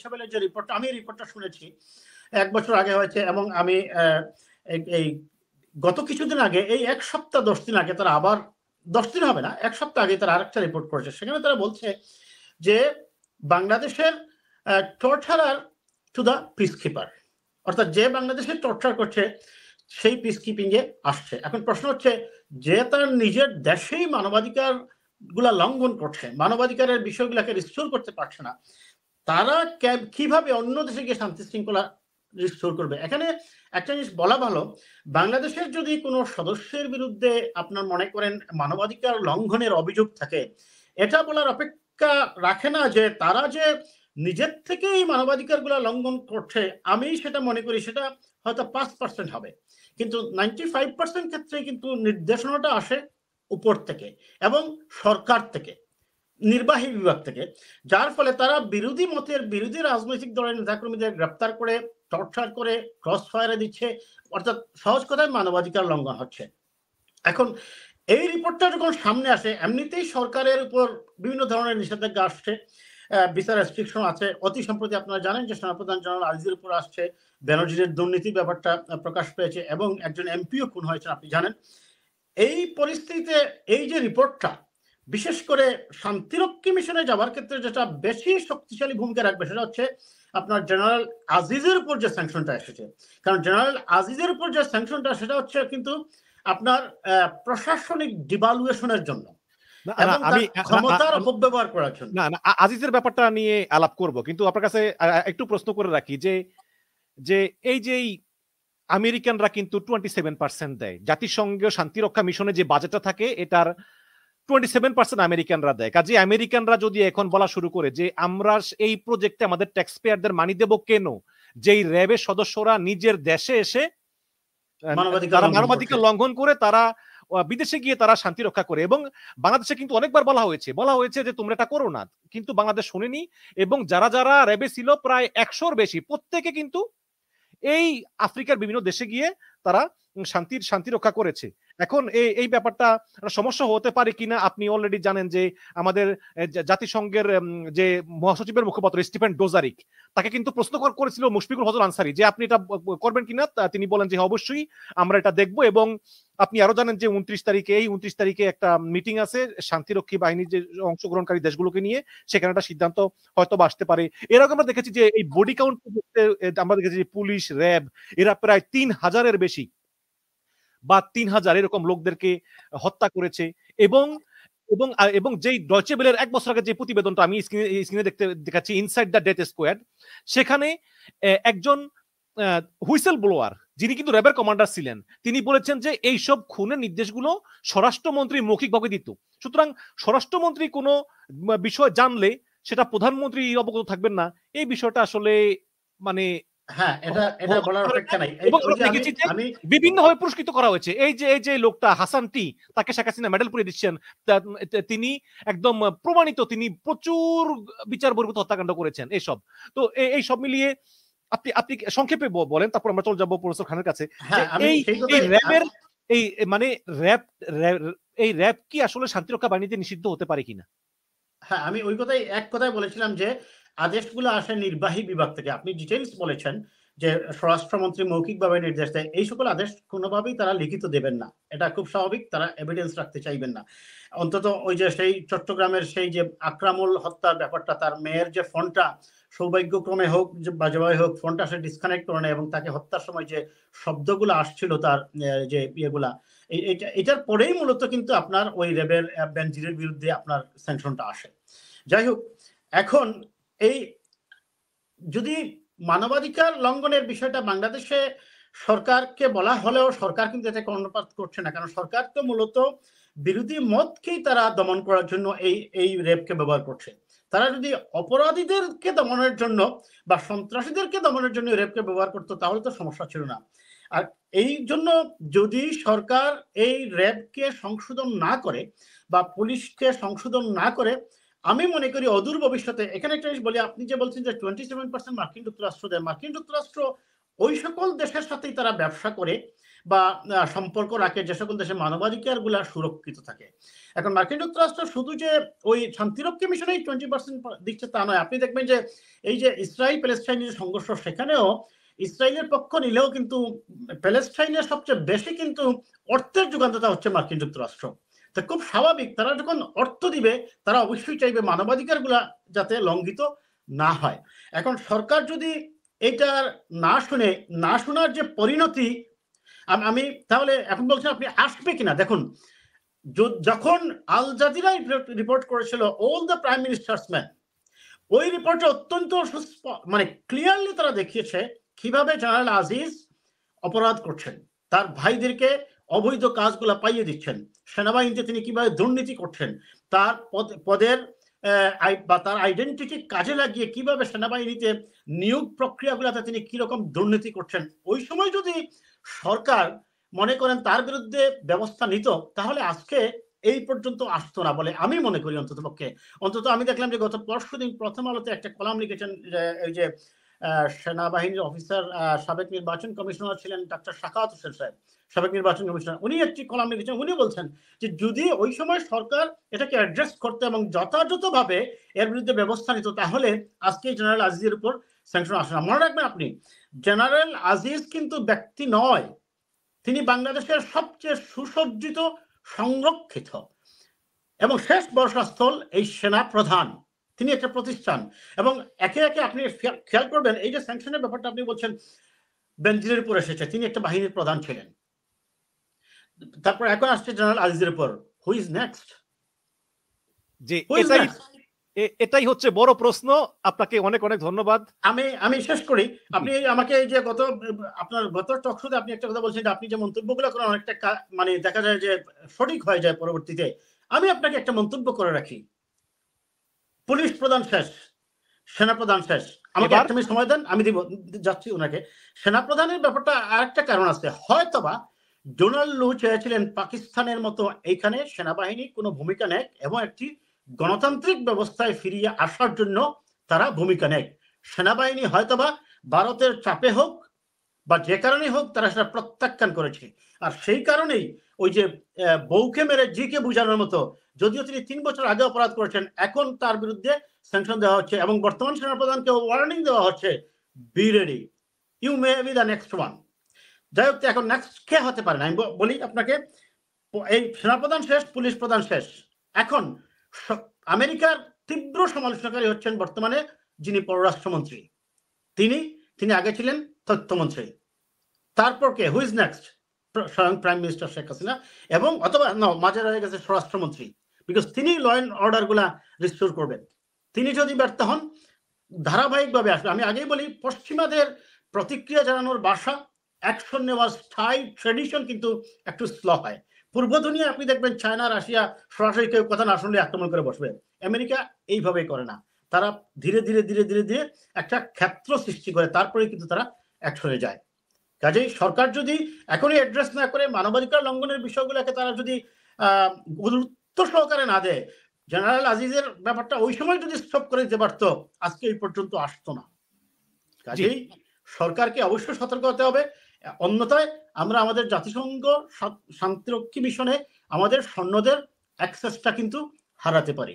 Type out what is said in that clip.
Deutsche ওয়েলের যে রিপোর্টটা, আমি এই রিপোর্টটা শুনেছি 1 বছর আগে হয়েছে, এবং আমি এই গত কিছুদিন আগে, এই 1 সপ্তাহ 10 দিন আগে তারা আবার, 10 দিন হবে না, 1 সপ্তাহ আগে তারা আরেকটা রিপোর্ট করেছে। সেখানে তারা বলছে যে বাংলাদেশের টর্চারার টু দ্য পিস কিপার, অর্থাৎ যে বাংলাদেশে টর্চার করছে সেই পিস কিপিং এ আসছে। এখন প্রশ্ন হচ্ছে, যে তার নিজের দেশেই মানবাধিকার গুলা লঙ্ঘন করছে, মানবাধিকারের বিষয়গুলোকে রিস্টোর করতে পারছে না, তারা কিভাবে অন্য দেশে গিয়ে শান্তি শৃঙ্খলা রিস্টোর করবে? এখানে একটা জিনিস বলা ভালো, বাংলাদেশের যদি কোনো সদস্যের বিরুদ্ধে আপনার মনে করেন মানবাধিকার লঙ্ঘনের অভিযোগ থাকে, এটা বলার অপেক্ষা রাখে না যে তারা যে নিজের থেকেই মানবাধিকার গুলা লঙ্ঘন করছে। আমি সেটা মনে করি সেটা হয়তো 5% হবে, কিন্তু 95% ক্ষেত্রে কিন্তু নির্দেশনাটা আসে উপর থেকে এবং সরকার থেকে, নির্বাহী বিভাগ থেকে, যার ফলে তারা বিরোধী মতের, বিরোধী রাজনৈতিক দলের নেতাকর্মীদের গ্রেপ্তার করে, টর্চার করে, ক্রস ফায়ারে দিচ্ছে, অর্থাৎ সহজ কথায় মানবাধিকার লঙ্ঘন হচ্ছে। এখন এই রিপোর্টটা যখন সামনে আসে, এমনিতেই সরকারের উপর বিভিন্ন ধরনের নিষেধাজ্ঞা আসছে, বিচার রেস্ট্রিকশন আছে। অতি সম্প্রতি আপনারা জানেন যে সেনাপ্রধান জেনারেল আজিজের উপর আসছে, বেনজিরের দুর্নীতি ব্যাপারটা প্রকাশ পেয়েছে এবং একজন এমপিও খুন হয়েছে, আপনি জানেন। এই পরিস্থিতিতে এই যে রিপোর্টটা বিশেষ করে শান্তিরক্ষী মিশনে যাওয়ার ক্ষেত্রে যেটা বেশি শক্তিশালী ভূমিকা রাখবে, সেটা হচ্ছে আপনার জেনারেল আজিজের উপর যে স্যাংশনটা এসেছে। কারণ জেনারেল আজিজের উপর যে স্যাংশনটা, সেটা হচ্ছে কিন্তু আপনার প্রশাসনিক ডিভালুয়েশনের জন্য, আমি ক্ষমতার অপব্যবহার করার জন্য। না, আজিজের ব্যাপারটা নিয়ে আলাপ করব, কিন্তু আপনার কাছে একটু প্রশ্ন করে রাখি যে এই যে আমেরিকানরা কিন্তু 27% দেয় জাতিসংঘ শান্তিরক্ষা মিশনে, যে বাজেটটা থাকে এটার 27% আমেরিকানরা দেয়। কাজে আমেরিকানরা যদি এখন বলা শুরু করে যে আমরা এই প্রজেক্টে আমাদের ট্যাক্স পেয়ারদের মানি দেব কেন, যেই র্যাবের সদস্যরা নিজের দেশে এসে মানবাধিকার লঙ্ঘন করে তারা বিদেশে গিয়ে তারা শান্তি রক্ষা করে। এবং বাংলাদেশে কিন্তু অনেকবার বলা হয়েছে যে তোমরা এটা করো না, কিন্তু বাংলাদেশ শোনেনি। এবং যারা যারা র্যাবে ছিল প্রায় 100-র বেশি, প্রত্যেকে কিন্তু এই আফ্রিকার বিভিন্ন দেশে গিয়ে তারা শান্তি রক্ষা করেছে। এখন এই ব্যাপারটা সমস্যা হতে পারে কিনা আপনি অলরেডি জানেন যে আমাদের জাতিসংঘের যে মহাসচিবের মুখপাত্র স্টিফেন ডোজারিক, তাকে কিন্তু প্রশ্ন করেছিল মুশফিকুল ফজল আনসারী যে আপনি এটা করবেন কিনা। তিনি বলেন যে অবশ্যই আমরা এটা দেখব। এবং আপনি আরো জানেন যে 29 তারিখে একটা মিটিং আছে শান্তিরক্ষী বাহিনীর যে অংশগ্রহণকারী দেশগুলোকে নিয়ে, সেখানে একটা সিদ্ধান্ত হয়তো আসতে পারে। এর আগে আমরা দেখেছি যে এই বডি কাউন্ট আমরা দেখেছি যে পুলিশ, র্যাব এরা প্রায় 3000-এর বেশি বা 3000 এরকম লোকদেরকে হত্যা করেছে। এবং এবং এবং যেই ডয়চে ওয়েলের 1 বছর আগে যে প্রতিবেদনটা আমি স্ক্রিনে দেখাচ্ছি, ইনসাইড দ্য ডেথ স্কোয়াড, সেখানে একজন হুইসেল ব্লোয়ার, যিনি কিন্তু র্যাবের কমান্ডার ছিলেন, তিনি বলেছেন যে এইসব খুনের নির্দেশগুলো স্বরাষ্ট্রমন্ত্রী মৌখিকভাবে দিত। সুতরাং স্বরাষ্ট্রমন্ত্রী কোনো বিষয় জানলে সেটা প্রধানমন্ত্রী অবগত থাকবেন না, এই বিষয়টা আসলে মানে বিভিন্নভাবে পুরস্কৃত করা হয়েছে। এই যে লোকটা হাসান টি, তাকে শেখ হাসিনা মেডেল পরিয়ে দিচ্ছেন, তিনি একদম প্রমাণিত তিনি প্রচুর বিচার বহির্ভূত হত্যাকাণ্ড করেছেন এইসব। তো এই সব মিলিয়ে আপনি সংক্ষেপে বলেন, তারপর আমরা চলে যাবো প্রফেসর খানের কাছে। এই র্যাবের এই র্যাব কি আসলে শান্তিরক্ষা বাহিনীতে নিষিদ্ধ হতে পারে কিনা? হ্যাঁ, আমি ওই কথাই এক কথায় বলেছিলাম যে আদেশগুলো আসে নির্বাহী বিভাগ থেকে। আপনি ডিটেইলস বলেছেন যে স্বরাষ্ট্রমন্ত্রী মৌখিকভাবে নির্দেশ দেয়, এই সকল আদেশ কোনোভাবেই তারা লিখিত দেবেন না, এটা খুব স্বাভাবিক। তারা এভিডেন্স রাখতে চাইবেন না। অন্তত ওই যে সেই চট্টগ্রামের সেই যে আকরামুল হত্যার ব্যাপারটা, তার মেয়ের যে ফোনটা সৌভাগ্যক্রমে হোক বা যেভাবে হোক ফোনটা সে ডিসকানেক্ট করে নেয়, এবং তাকে হত্যার সময় যে শব্দগুলো আসছিল তার যে ইয়েগুলা, এটার পরেই মূলত কিন্তু আপনার ওই র্যাবের বেনজিরের বিরুদ্ধে আপনার স্যাংশনটা আসে। যাই হোক, এখন এই যদি মানবাধিকার লঙ্ঘনের বিষয়টা বাংলাদেশে সরকারকে বলা হলেও সরকার কিন্তু এতে কর্ণপাত করছে না, কারণ সরকার তো মূলত বিরোধী মতকেই তারা দমন করার জন্য এই র্যাবকে ব্যবহার করছে। তারা যদি অপরাধীদেরকে দমনের জন্য বা সন্ত্রাসীদেরকে দমনের জন্য র্যাবকে ব্যবহার করতো, তাহলে তো সমস্যা ছিল না। আর এই জন্য যদি সরকার এই র্যাবকে সংশোধন না করে বা পুলিশকে সংশোধন না করে, আমি মনে করি অদূর ভবিষ্যতে, এখানে একটা জিনিস বলি, আপনি যে বলছেন যে 27% মার্কিন যুক্তরাষ্ট্র দেয়, মার্কিন যুক্তরাষ্ট্র ওই সকল দেশের সাথেই তারা ব্যবসা করে বা সম্পর্ক রাখে যে সকল দেশে মানবাধিকার গুলা সুরক্ষিত থাকে। এখন মার্কিন যুক্তরাষ্ট্র শুধু যে ওই শান্তিরক্ষী মিশনেই 20% দিচ্ছে তা নয়, আপনি দেখবেন যে এই যে ইসরায়েল প্যালেস্টাইনের সংঘর্ষ, সেখানেও ইসরায়েলের পক্ষ নিলেও কিন্তু প্যালেস্টাইনের সবচেয়ে বেশি কিন্তু অর্থের যোগানদাতা হচ্ছে মার্কিন যুক্তরাষ্ট্র। তো খুব স্বাভাবিক, তারা যখন অর্থ দিবে তারা অবশ্যই চাইবে মানবাধিকার গুলা যাতে লঙ্ঘিত না হয়। এখন সরকার যদি এটা না শুনে, না শোনার যে পরিণতি, আমি তাহলে এখন বলছেন আপনি আসবে কিনা, দেখুন যখন আল জাজিরা রিপোর্ট করেছিল all the prime ministers man, ওই রিপোর্টে অত্যন্ত মানে ক্লিয়ারলি তারা দেখিয়েছে কিভাবে জেনারেল আজিজ অপরাধ করছেন, তার ভাইদেরকে অবৈধ কাজগুলা পাইয়ে দিচ্ছেন, সেনাবাহিনীতে তিনি কিভাবে দুর্নীতি করছেন, তার পদের বা তার আইডেন্টিটি কাজে লাগিয়ে কিভাবে সেনাবাহিনীতে নিয়োগ প্রক্রিয়াগুলোতে তিনি কিরকম দুর্নীতি করছেন। ওই সময় যদি সরকার মনে করেন তার বিরুদ্ধে ব্যবস্থা নিত, তাহলে আজকে এই পর্যন্ত আসতো না বলে আমি মনে করি। অন্তত পক্ষে, অন্তত আমি দেখলাম যে গত পরশুদিন প্রথম আলোতে একটা কলাম লিখেছেন এই যে সেনাবাহিনীর অফিসার, সাবেক নির্বাচন কমিশনার ছিলেন ডাক্তার শাখাওয়াত হোসেন সাহেব, সাবেক নির্বাচন কমিশনার, উনি একটি কলাম লিখেছেন। উনি বলছেন যে যদি ওই সময় সরকার এটাকে অ্যাড্রেস করতে এবং যথাযথভাবে এর বিরুদ্ধে ব্যবস্থা নিত, তাহলে আজকে জেনারেল আজিজের উপর স্যাংশন আসে না। মনে রাখবেন আপনি, জেনারেল আজিজ কিন্তু ব্যক্তি নয়, তিনি বাংলাদেশের সবচেয়ে সুসজ্জিত, সংরক্ষিত এবং শেষ বর্ষাস্থল এই সেনা প্রধান, তিনি একটা প্রতিষ্ঠান। এবং একে একে আপনি খেয়াল করবেন, এই যে স্যাংশনের ব্যাপারটা আপনি বলছেন বেনজিরের উপর এসেছে, তিনি একটা বাহিনীর প্রধান ছিলেন, তারপর এখন আসছে জেনারেল আজিজের উপর। হু ইজ নেক্সট? যে এটাই হচ্ছে বড় প্রশ্ন। আপনাকে অনেক অনেক ধন্যবাদ। আমি শেষ করি। আপনি আমাকে এই যে আপনার গত টকশোতে আপনি একটা কথা বলছেন যে আপনি যে মন্তব্যগুলো করেন অনেকটা মানে দেখা যায় যে সঠিক হয়ে যায় পরবর্তীতে। আমি আপনাকে একটা মন্তব্য করে রাখি, পুলিশ প্রধান শেষ, সেনাপ্রধান শেষ, আমাকে একটা মিনিট সময় দেন, আমি দিব যাচ্ছি ওনাকে। সেনাপ্রধানের ব্যাপারটা আরেকটা কারণ আছে, হয়তোবা ডোনাল্ড লু চেয়েছিলেন পাকিস্তানের মতো এইখানে সেনাবাহিনী কোনো ভূমিকা নেয় এবং একটি গণতান্ত্রিক ব্যবস্থায় ফিরিয়ে আসার জন্য তারা ভূমিকা নেয়। সেনাবাহিনী হয়তোবা ভারতের চাপে হোক বা যে কারণে হোক তারা সেটা প্রত্যাখ্যান করেছে। আর সেই কারণেই ওই যে বউকে মেরে জিকে বুঝানোর মতো, যদিও তিনি 3 বছর আগে অপরাধ করেছেন, এখন তার বিরুদ্ধে স্যাংশন দেওয়া হচ্ছে এবং বর্তমান সেনাপ্রধানকে ওয়ার্নিং দেওয়া হচ্ছে, be ready, you may be the next one. যাই হোক, এখন নেক্সট কে হতে পারে না আমি বলি আপনাকে। এই সেনাপ্রধান শেষ, পুলিশ প্রধান শেষ, এখন আমেরিকার তীব্র সমালোচনাকারী হচ্ছেন বর্তমানে যিনি পররাষ্ট্রমন্ত্রী, তিনি আগে ছিলেন তথ্যমন্ত্রী। তারপর কে? Who is next? স্বয়ং প্রাইম মিনিস্টার শেখ হাসিনা, এবং অথবা মাঝে রয়ে গেছে স্বরাষ্ট্রমন্ত্রী, বিকজ তিনি ল অ্যান্ড অর্ডার গুলা রিস্টোর করবেন। তিনি যদি ব্যর্থ হন, ধারাবাহিকভাবে আসবে। আমি আগেই বলি, পশ্চিমাদের প্রতিক্রিয়া জানানোর ভাষা, অ্যাকশন নেওয়ার স্টাইল, ট্রেডিশন কিন্তু একটু স্লো হয়। পূর্ব দুনিয়া আপনি দেখবেন চায়না, রাশিয়া সরাসরি কেউ কথা না শুনলে আক্রমণ করে বসবে। আমেরিকা এইভাবেই করে না, তারা ধীরে ধীরে ধীরে ধীরে ধীরে একটা ক্ষেত্র সৃষ্টি করে, তারপরে কিন্তু তারা অ্যাকশনে যায়। কাজেই সরকার যদি এখনই অ্যাড্রেস না করে মানবাধিকার লঙ্ঘনের বিষয়গুলোকে তারা যদি গুরুত্ব সহকারে না দেয়, জেনারেল আজিজের ব্যাপারটা ওই সময় যদি স্টপ করে দিতে পারতো, আজকে এই পর্যন্ত আসতো না। কাজেই সরকারকে অবশ্যই সতর্ক হতে হবে, অন্যথায় আমরা আমাদের জাতিসংঘ শান্তিরক্ষী মিশনে আমাদের সৈন্যদের অ্যাক্সেসটা কিন্তু হারাতে পারি।